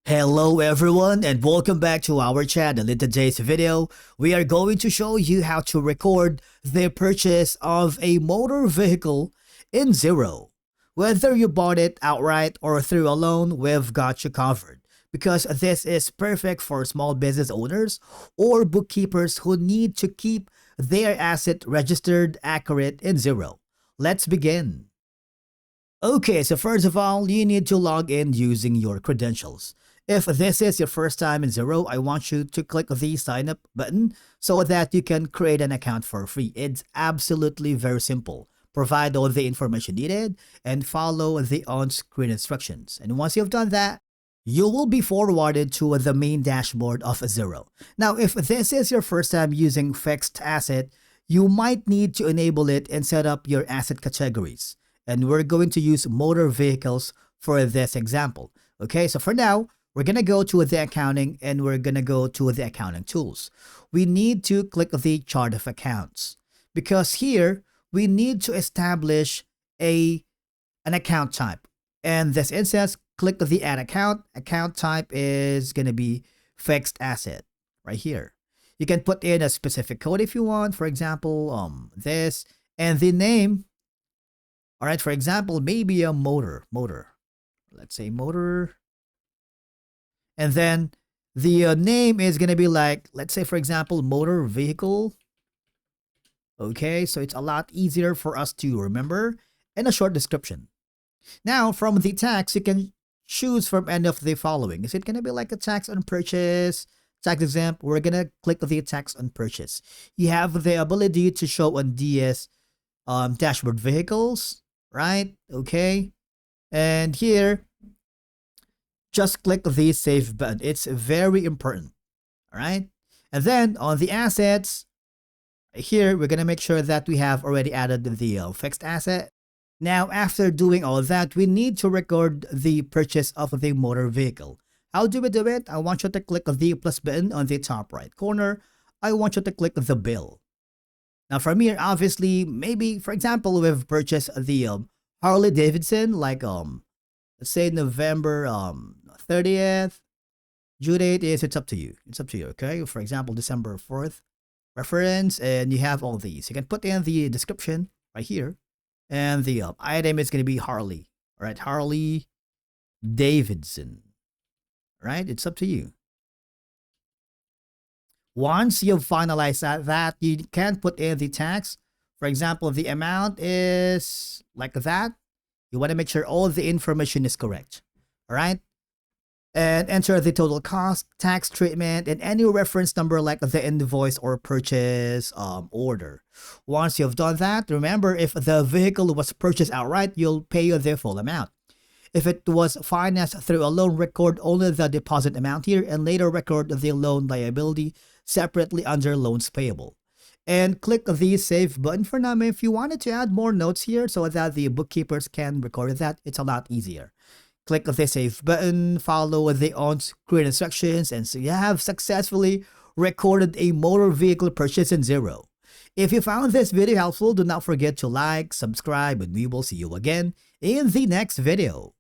Hello everyone and welcome back to our channel. In today's video, we are going to show you how to record the purchase of a motor vehicle in Xero. Whether you bought it outright or through a loan, we've got you covered. Because this is perfect for small business owners or bookkeepers who need to keep their asset registered accurate in Xero. Let's begin. Okay, so first of all, you need to log in using your credentials. If this is your first time in Xero, I want you to click the sign up button so that you can create an account for free. It's absolutely very simple. Provide all the information needed and follow the on-screen instructions. And once you've done that, you will be forwarded to the main dashboard of Xero. Now, if this is your first time using fixed asset, you might need to enable it and set up your asset categories. And we're going to use motor vehicles for this example. Okay, so for now, we're going to go to the accounting and we're going to go to the accounting tools. We need to click the chart of accounts because here we need to establish an account type. And this instance, click the add account. Account type is going to be fixed asset right here. You can put in a specific code if you want, for example, this and the name. All right, for example, maybe a motor. Let's say motor. And then the name is going to be like, let's say, for example, motor vehicle. Okay, so it's a lot easier for us to remember and a short description. Now, from the tax, you can choose from any of the following. Is it going to be like a tax on purchase, tax exempt? We're going to click the tax on purchase. You have the ability to show on DS dashboard vehicles, right? Okay. And here, just click the save button. It's very important. All right. And then on the assets, here, we're going to make sure that we have already added the fixed asset. Now, after doing all that, we need to record the purchase of the motor vehicle. How do we do it? I want you to click the plus button on the top right corner. I want you to click the bill. Now, from here, obviously, maybe, for example, we've purchased the Harley Davidson, like, let's say November 30th. Due date is, it's up to you. It's up to you, okay? For example, December 4th. Reference, and you have all these. You can put in the description right here. And the item is going to be Harley. All right, Harley Davidson. Right? It's up to you. Once you've finalized that, you can put in the tax. For example, the amount is like that. You want to make sure all the information is correct. All right? And enter the total cost, tax treatment, and any reference number like the invoice or purchase order. Once you've done that, remember, if the vehicle was purchased outright, you'll pay the full amount. If it was financed through a loan, record only the deposit amount here and later record the loan liability separately under loans payable. And click the save button for now. If you wanted to add more notes here so that the bookkeepers can record that, it's a lot easier. Click the save button, follow the on-screen instructions, and so you have successfully recorded a motor vehicle purchase in Xero. If you found this video helpful, do not forget to like, subscribe, and we will see you again in the next video.